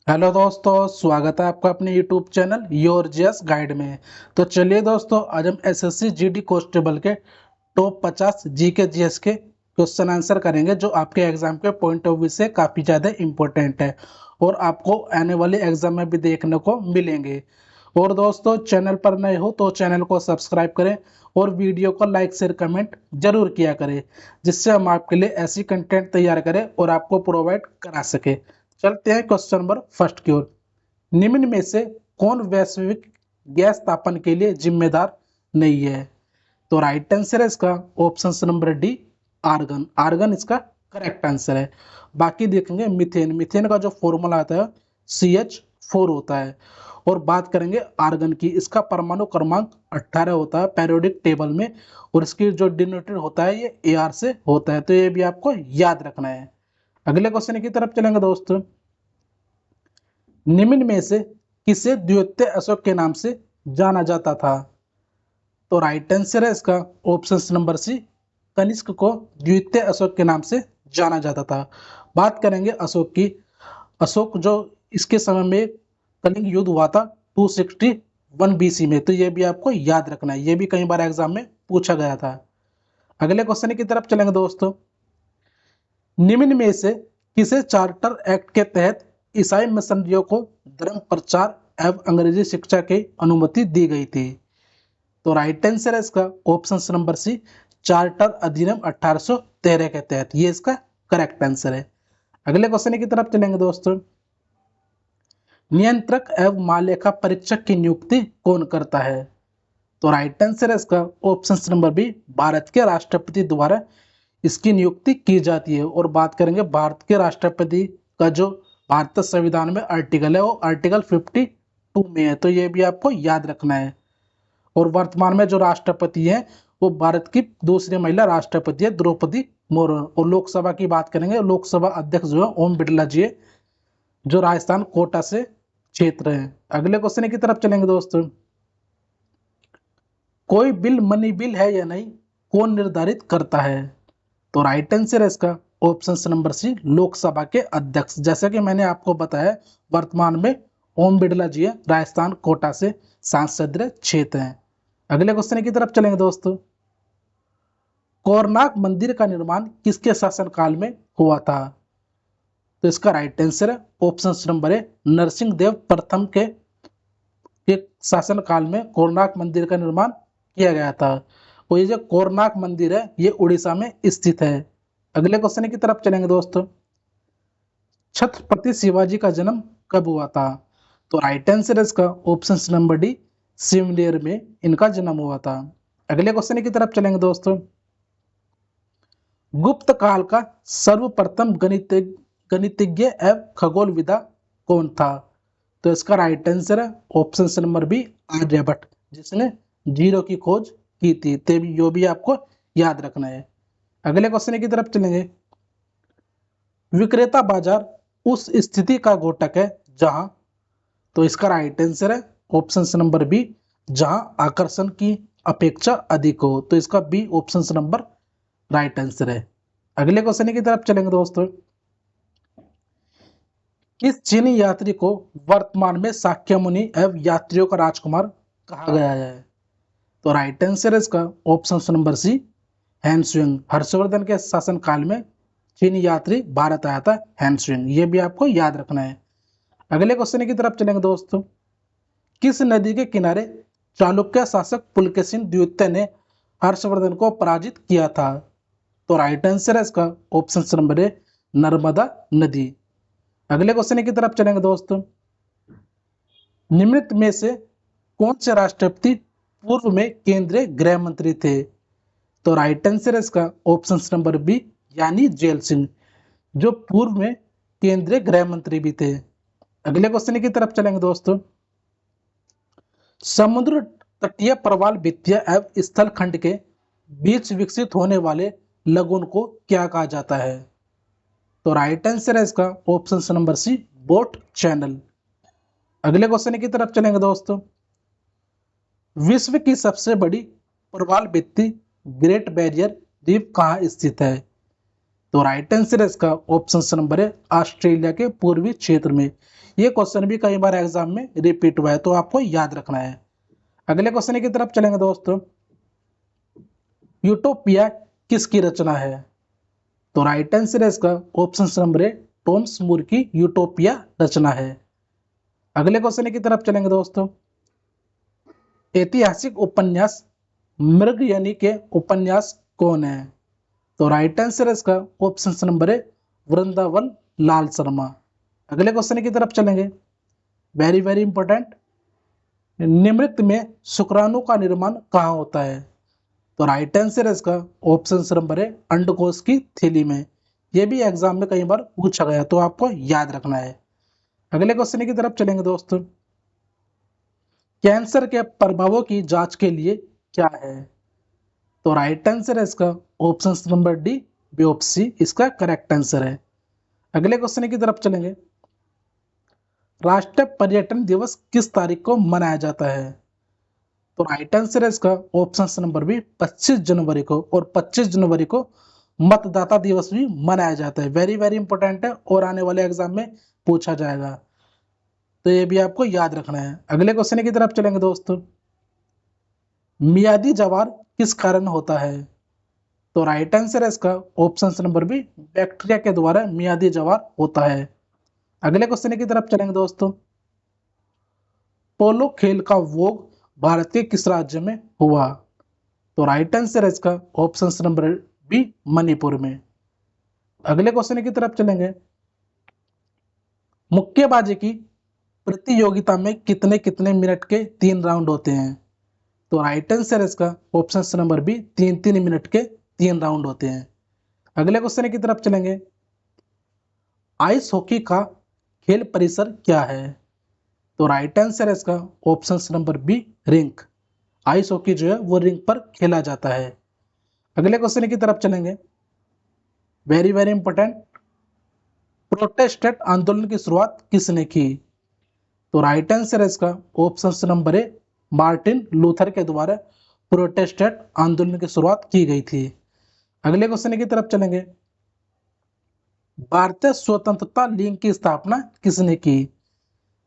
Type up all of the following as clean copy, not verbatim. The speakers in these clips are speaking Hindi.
हेलो दोस्तों, स्वागत है आपका अपने YouTube channel your GS guide में। तो चलिए दोस्तों, आज हम एसएससी जीडी कांस्टेबल के टॉप 50 जीके जीएस के क्वेश्चन आंसर करेंगे, जो आपके एग्जाम के पॉइंट ऑफ व्यू से काफ़ी ज़्यादा इम्पोर्टेंट है और आपको आने वाले एग्जाम में भी देखने को मिलेंगे। और दोस्तों, चैनल पर नए हो तो चैनल को सब्सक्राइब करें और वीडियो को लाइक शेयर कमेंट जरूर किया करें, जिससे हम आपके लिए ऐसी कंटेंट तैयार करें और आपको प्रोवाइड करा सके। चलते हैं क्वेश्चन नंबर फर्स्ट की ओर। निम्न में से कौन वैश्विक गैस तापन के लिए जिम्मेदार नहीं है? तो राइट आंसर है इसका option number D, argon. Argon इसका करेक्ट आंसर है। बाकी देखेंगे मीथेन। मीथेन का जो फॉर्मूला आता है CH4 होता है। और बात करेंगे आर्गन की, इसका परमाणु क्रमांक 18 होता है पेरियोडिक टेबल में, और इसकी जो डिनोटेड होता है ये AR से होता है, तो ये भी आपको याद रखना है। अगले क्वेश्चन की तरफ चलेंगे दोस्तों। निम्न में से किसे द्वितीय अशोक के नाम से जाना जाता था? तो राइट आंसर है इसका ऑप्शन नंबर सी, कनिष्क को द्वितीय अशोक के नाम से जाना जाता था। बात करेंगे अशोक की। अशोक जो इसके समय में कलिंग युद्ध हुआ था 261 BC में, तो ये भी आपको याद रखना है, ये भी कई बार एग्जाम में पूछा गया था। अगले क्वेश्चन की तरफ चलेंगे दोस्तों। निम्न में से किसे चार्टर एक्ट के तहत ईसाई मिशनरियों को धर्म प्रचार एवं अंग्रेजी शिक्षा की अनुमति दी गई थी? तो राइट आंसर है इसका ऑप्शन नंबर सी, चार्टर अधिनियम 1813 के तहत। ये इसका करेक्ट आंसर है। अगले क्वेश्चन की तरफ चलेंगे दोस्तों। नियंत्रक एवं महालेखा परीक्षक की नियुक्ति कौन करता है? तो राइट आंसर है इसका ऑप्शन नंबर बी, भारत के राष्ट्रपति द्वारा इसकी नियुक्ति की जाती है। और बात करेंगे भारत के राष्ट्रपति का जो भारतीय संविधान में आर्टिकल है वो आर्टिकल 52 में है, तो ये भी आपको याद रखना है। और वर्तमान में जो राष्ट्रपति है वो भारत की दूसरी महिला राष्ट्रपति है, द्रौपदी मुर्मू। और लोकसभा की बात करेंगे, लोकसभा अध्यक्ष जो है ओम बिरला जी है, जो राजस्थान कोटा से क्षेत्र है। अगले क्वेश्चन की तरफ चलेंगे दोस्तों। कोई बिल मनी बिल है या नहीं, कौन निर्धारित करता है? तो राइट आंसर है इसका ऑप्शन नंबर सी, लोकसभा के अध्यक्ष। जैसा कि मैंने आपको बताया, वर्तमान में ओम बिरला जी है, राजस्थान कोटा से सांसदीय क्षेत्र है। अगले क्वेश्चन की तरफ चलेंगे दोस्तों। कोरनाक मंदिर का निर्माण किसके शासनकाल में हुआ था? तो इसका राइट आंसर है option number A, Narsingh Dev प्रथम के शासनकाल में कोरनाक मंदिर का निर्माण किया गया था। और ये जो कोरनाक मंदिर है ये उड़ीसा में स्थित है। अगले क्वेश्चन की तरफ चलेंगे दोस्तों। छत्रपति शिवाजी का जन्म कब हुआ था? तो राइट आंसर है इसका ऑप्शन नंबर डी, सिवनेर में इनका जन्म हुआ था। अगले क्वेश्चन की तरफ चलेंगे दोस्तों। गुप्त काल का सर्वप्रथम गणितज्ञ एवं खगोलविदा कौन था? तो इसका राइट आंसर है ऑप्शन नंबर बी, आर्यभट्ट, जिसने जीरो की खोज की थी। तो यो भी आपको याद रखना है। अगले क्वेश्चन की तरफ चलेंगे। विक्रेता बाजार उस स्थिति का घोटक है जहां, तो इसका राइट आंसर है ऑप्शन नंबर बी, जहां आकर्षण की अपेक्षा अधिक हो। तो इसका B option number right answer है। अगले क्वेश्चन की तरफ चलेंगे दोस्तों। किस चीनी यात्री को वर्तमान में शाक्यमुनि एवं यात्रियों का राजकुमार कहा गया है? तो राइट आंसर है इसका ऑप्शन नंबर सी, हैंसुइंग। हर्षवर्धन के शासन काल में चीनी यात्री भारत आया था, हैंसुइंग। ये भी आपको याद रखना है। अगले क्वेश्चन की तरफ चलेंगे दोस्तों। किस नदी के किनारे चालुक्य शासक पुलकेशिन द्वितीय ने हर्षवर्धन को पराजित किया था? तो राइट आंसर है इसका ऑप्शन नंबर ए, नर्मदा नदी। अगले क्वेश्चन की तरफ चलेंगे दोस्तों। निम्नलिखित में से कौन से राष्ट्रपति पूर्व में केंद्रीय गृह मंत्री थे? तो राइट आंसर है इसका ऑप्शन नंबर बी, यानी जेल सिंह, जो पूर्व में केंद्रीय गृह मंत्री भी थे। अगले क्वेश्चन की तरफ चलेंगे दोस्तों। समुद्र तटीय प्रवाल भित्तियां एवं स्थल खंड के बीच विकसित होने वाले लगुन को क्या कहा जाता है? तो राइट आंसर है इसका option number C, boat channel. अगले क्वेश्चन की तरफ चलेंगे दोस्तों। विश्व की सबसे बड़ी प्रवाल भित्ति ग्रेट बैरियर द्वीप कहाँ स्थित है? तो राइट आंसर है इसका ऑप्शन नंबर है, ऑस्ट्रेलिया के पूर्वी क्षेत्र में। ये क्वेश्चन भी कई बार एग्जाम में रिपीट हुआ है, तो आपको याद रखना है। अगले क्वेश्चन की तरफ चलेंगे दोस्तों। यूटोपिया किसकी रचना है? तो राइट आंसर है इसका option number A Thomas More की यूटोपिया रचना है। अगले क्वेश्चन की तरफ चलेंगे दोस्तों। ऐतिहासिक उपन्यास मृगयनी के उपन्यास कौन है? तो राइट आंसर है इसका option number A Vrindavan Lal Sharma. अगले क्वेश्चन की तरफ चलेंगे, वेरी वेरी इंपॉर्टेंट। निम्नलिखित में शुक्राणु का निर्माण कहाँ होता है? तो राइट आंसर है इसका ऑप्शन नंबर ए अंडकोश की थैली में। यह भी एग्जाम में कई बार पूछा गया, तो आपको याद रखना है। अगले क्वेश्चन की तरफ चलेंगे दोस्तों। कैंसर के प्रभावों की जांच के लिए क्या है? तो राइट आंसर है इसका ऑप्शन नंबर डी बियोप्सी इसका करेक्ट आंसर है। अगले क्वेश्चन की तरफ चलेंगे। राष्ट्रीय पर्यटन दिवस किस तारीख को मनाया जाता है? तो राइट आंसर है इसका ऑप्शन नंबर बी 25 जनवरी को, और 25 जनवरी को मतदाता दिवस भी मनाया जाता है। वेरी वेरी इंपॉर्टेंट है और आने वाले एग्जाम में पूछा जाएगा, तो ये भी आपको याद रखना है। अगले क्वेश्चन की तरफ चलेंगे दोस्तों। मियादी जवार किस कारण होता है? तो राइट आंसर है इसका ऑप्शन नंबर बी बैक्टीरिया के द्वारा मियादी जवार होता है। अगले क्वेश्चन की तरफ चलेंगे दोस्तों। पोलो खेल का वोग भारत के किस राज्य में हुआ? तो राइट आंसर है इसका ऑप्शन नंबर बी मणिपुर में। अगले क्वेश्चन की तरफ चलेंगे। मुक्केबाजी की प्रतियोगिता में कितने कितने मिनट के 3 राउंड होते हैं? तो राइट आंसर है इसका ऑप्शन नंबर बी 3-3 मिनट के 3 राउंड होते हैं। अगले क्वेश्चन की तरफ चलेंगे। आइस हॉकी का खेल परिसर क्या है? तो राइट आंसर है इसका option number B rink. Ice hockey जो है वो रिंक पर खेला जाता है। अगले क्वेश्चन की तरफ चलेंगे। Very very important. प्रोटेस्टेंट आंदोलन की शुरुआत किसने की? तो राइट आंसर है इसका option number A Martin Luther के द्वारा प्रोटेस्टेंट आंदोलन की शुरुआत की गई थी। अगले क्वेश्चन की तरफ चलेंगे। भारतीय स्वतंत्रता लीग की स्थापना किसने की?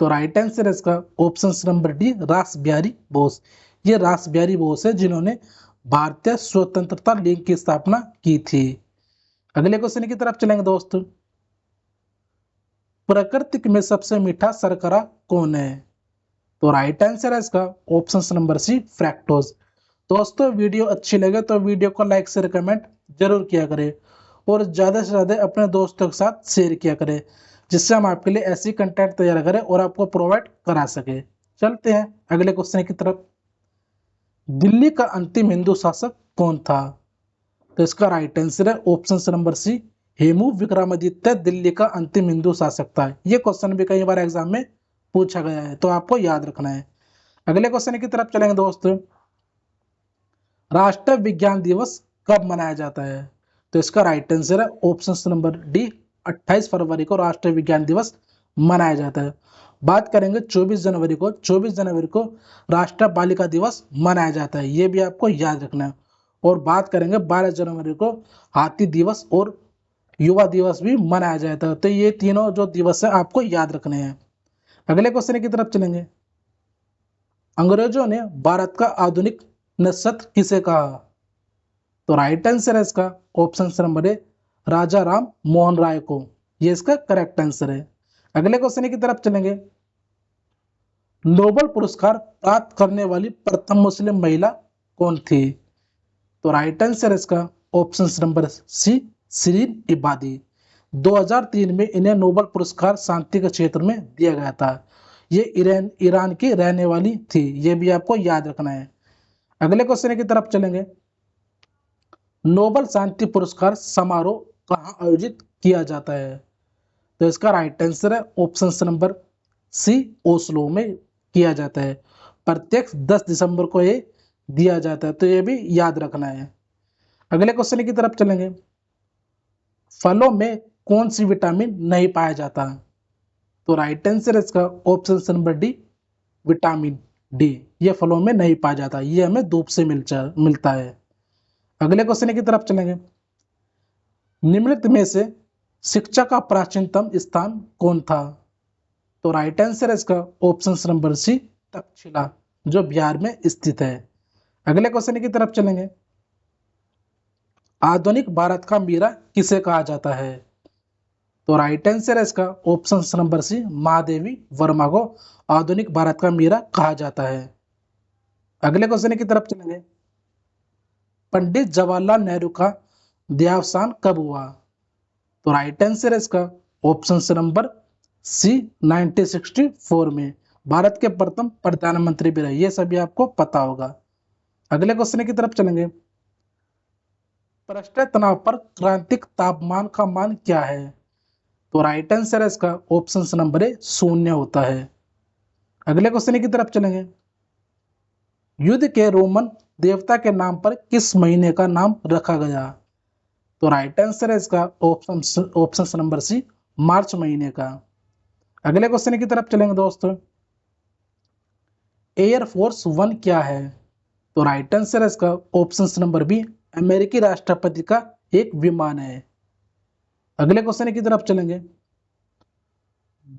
तो राइट आंसर है इसका ऑप्शन नंबर डी रास बिहारी बोस। ये रास बिहारी बोस है जिन्होंने भारतीय स्वतंत्रता लीग की स्थापना की थी। अगले क्वेश्चन की तरफ चलेंगे दोस्तों। प्रकृति में सबसे मीठा शर्करा कौन है? तो राइट आंसर है इसका ऑप्शन नंबर सी फ्रैक्टोज। दोस्तों वीडियो अच्छी लगे तो वीडियो को लाइक से कमेंट जरूर किया करें, और ज़्यादा से ज़्यादा अपने दोस्तों के साथ शेयर किया करें, जिससे हम आपके लिए ऐसी कंटेंट तैयार करें और आपको प्रोवाइड करा सके। चलते हैं अगले क्वेश्चन की तरफ। दिल्ली का अंतिम हिंदू शासक कौन था? तो इसका राइट आंसर है option number C Hemu Vikramaditya Delhi का अंतिम हिंदू शासक था। ये क्वेश्चन भी कई बार एग्जाम में पूछा गया है, तो आपको याद रखना है। अगले क्वेश्चन की तरफ चलेंगे दोस्तों। राष्ट्रीय विज्ञान दिवस कब मनाया जाता है? तो इसका राइट आंसर है ऑप्शन नंबर डी 28 फरवरी को राष्ट्रीय विज्ञान दिवस मनाया जाता है। बात करेंगे 24 जनवरी को। 24 जनवरी को राष्ट्रीय बालिका दिवस मनाया जाता है, ये भी आपको याद रखना है। और बात करेंगे 12 जनवरी को हाथी दिवस और युवा दिवस भी मनाया जाता है। तो ये तीनों जो दिवस है आपको याद रखने हैं। अगले क्वेश्चन की तरफ चलेंगे। अंग्रेजों ने भारत का आधुनिक नक्षत्र किसे कहा? तो राइट आंसर है इसका ऑप्शन नंबर ए राजा राम मोहन राय को। ये इसका करेक्ट आंसर है। अगले क्वेश्चन की तरफ चलेंगे। नोबेल पुरस्कार प्राप्त करने वाली प्रथम मुस्लिम महिला कौन थी? तो राइट आंसर है इसका ऑप्शन नंबर सी शिरीन इबादी। 2003 में इन्हें नोबेल पुरस्कार शांति के क्षेत्र में दिया गया था। ये ईरान की रहने वाली थी, ये भी आपको याद रखना है। अगले क्वेश्चन की तरफ चलेंगे। नोबेल शांति पुरस्कार समारोह कहाँ आयोजित किया जाता है? तो इसका राइट आंसर है ऑप्शन नंबर सी ओस्लो में किया जाता है। प्रत्येक 10 दिसंबर को ये दिया जाता है, तो ये भी याद रखना है। अगले क्वेश्चन की तरफ चलेंगे। फलों में कौन सी विटामिन नहीं पाया जाता? तो राइट आंसर है इसका option number D vitamin D. ये फलों में नहीं पाया जाता, ये हमें धूप से मिलता है। अगले क्वेश्चन की तरफ चलेंगे। निम्नलिखित में से शिक्षा का प्राचीनतम स्थान कौन था? तो राइट आंसर है इसका ऑप्शन नंबर सी, तक्षशिला, जो बिहार में स्थित है। अगले क्वेश्चन की तरफ चलेंगे। आधुनिक भारत का मीरा किसे कहा जाता है? तो राइट आंसर है इसका option number C, Mahadevi Verma को आधुनिक भारत का मीरा कहा जाता है। अगले क्वेश्चन की तरफ चलेंगे। पंडित जवाहरलाल नेहरू का देहावसान कब हुआ? तो राइट आंसर है इसका ऑप्शन नंबर सी, 1964 में। भारत के प्रथम प्रधानमंत्री भी रहे, ये सभी आपको पता होगा। अगले क्वेश्चन की तरफ चलेंगे। पृष्ठ तनाव पर क्रांतिक तापमान का मान क्या है? तो राइट आंसर है इसका ऑप्शन नंबर ए, 0 होता है। अगले क्वेश्चन की तरफ चलेंगे। युद्ध के रोमन देवता के नाम पर किस महीने का नाम रखा गया? तो राइट आंसर है इसका ऑप्शन नंबर सी, मार्च महीने का। अगले क्वेश्चन की तरफ चलेंगे दोस्तों। एयरफोर्स 1 क्या है? तो राइट आंसर है इसका ऑप्शन नंबर बी, अमेरिकी राष्ट्रपति का एक विमान है। अगले क्वेश्चन की तरफ चलेंगे।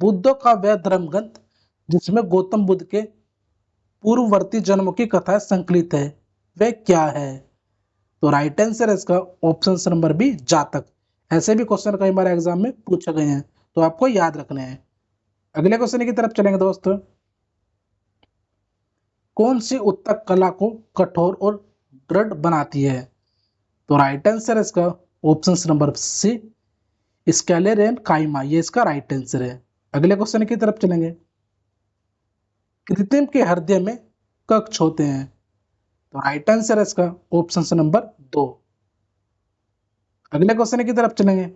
बुद्धों का वह धर्मग्रंथ जिसमें गौतम बुद्ध के पूर्ववर्ती जन्मों की कथाएं संकलित है, वह क्या है? तो राइट आंसर है इसका ऑप्शन नंबर बी, जातक। ऐसे भी क्वेश्चन कई बार एग्जाम में पूछे गए हैं, तो आपको याद रखने हैं। अगले क्वेश्चन की तरफ चलेंगे दोस्तों। कौन सी उत्तक कला को कठोर और दृढ़ बनाती है? तो राइट आंसर है इसका ऑप्शन नंबर सी, स्केलेरेन काइमा, ये इसका राइट आंसर है। अगले क्वेश्चन की तरफ चलेंगे। कृत्रिम के हृदय में कक्ष होते हैं, तो राइट आंसर है इसका ऑप्शन नंबर 2। अगले क्वेश्चन की तरफ चलेंगे।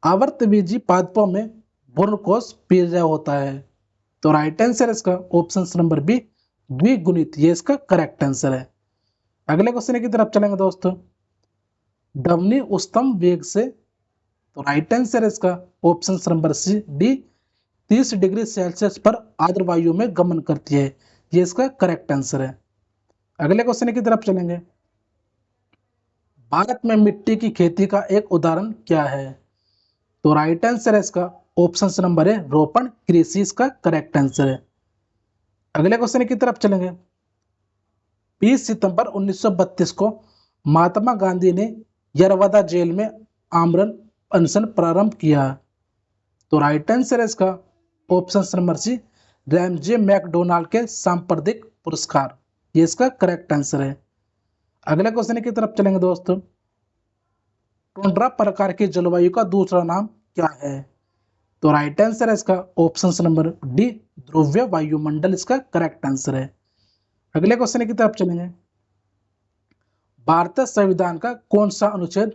आवर्तबीजी पादपों में भ्रूणकोश पीर्य होता है, तो राइट आंसर है इसका ऑप्शन नंबर बी, द्विगुणित, ये इसका करेक्ट आंसर है। अगले क्वेश्चन की तरफ चलेंगे दोस्तों। ध्वनि उच्चतम वेग से, तो राइट आंसर है इसका option number C, D, 30 degree Celsius पर आर्द्र वायु में गमन करती है, ये इसका करेक्ट आंसर है। अगले क्वेश्चन की तरफ चलेंगे। भारत में मिट्टी की खेती का एक उदाहरण क्या है? तो राइट आंसर है इसका ऑप्शन नंबर है, रोपण कृषि, इसका करेक्ट आंसर है। अगले क्वेश्चन की तरफ चलेंगे। 20 सितंबर 1932 को महात्मा गांधी ने यरवदा जेल में आमरण अनशन प्रारंभ किया, तो राइट आंसर है इसका option number C, Ramsay MacDonald के सांप्रदायिक पुरस्कार, ये इसका करेक्ट आंसर है। अगले क्वेश्चन की तरफ चलेंगे दोस्तों। टुंड्रा प्रकार की जलवायु का दूसरा नाम क्या है? तो राइट आंसर है इसका ऑप्शन नंबर डी, ध्रुवीय वायुमंडल, इसका करेक्ट आंसर है। अगले क्वेश्चन की तरफ चलेंगे। भारतीय संविधान का कौन सा अनुच्छेद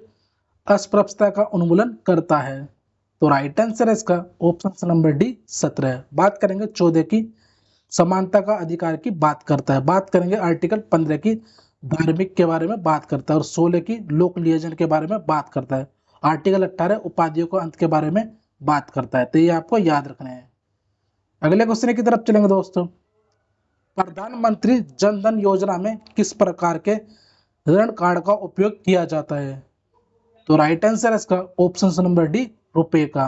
अस्पृश्यता का उन्मूलन करता है? तो राइट आंसर है इसका ऑप्शन नंबर डी, 17। बात करेंगे 14 की, समानता का अधिकार की बात करता है। बात करेंगे आर्टिकल 15 की, धार्मिक के बारे में बात करता है। और 16 की लोक नियोजन के बारे में बात करता है। आर्टिकल 18 उपाधियों को अंत के बारे में बात करता है, तो ये आपको याद रखना है। अगले क्वेश्चन की तरफ चलेंगे दोस्तों। प्रधानमंत्री जन धन योजना में किस प्रकार के ऋण कार्ड का उपयोग किया जाता है? तो राइट आंसर है इसका ऑप्शन नंबर डी, रुपए का।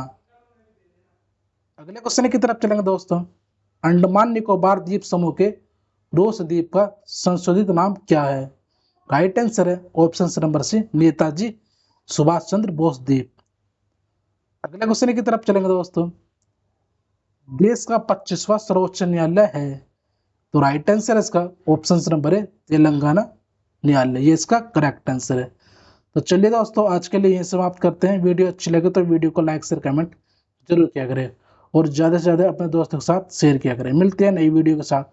अगले क्वेश्चन की तरफ चलेंगे दोस्तों। अंडमान निकोबार द्वीप समूह के रोस द्वीप का संशोधित नाम क्या है? राइट आंसर है option number C, Netaji Subhash Chandra Bose द्वीप। अगले क्वेश्चन की तरफ चलेंगे दोस्तों। देश का 25वां सर्वोच्च न्यायालय है, तो राइट आंसर है इसका ऑप्शन नंबर है, तेलंगाना न्यायालय, ये इसका करेक्ट आंसर है। तो चलिए दोस्तों, आज के लिए यही समाप्त करते हैं। वीडियो अच्छी लगे तो वीडियो को लाइक शेयर कमेंट जरूर किया करें, और ज़्यादा से ज़्यादा अपने दोस्तों के साथ शेयर किया करें। मिलते हैं नई वीडियो के साथ।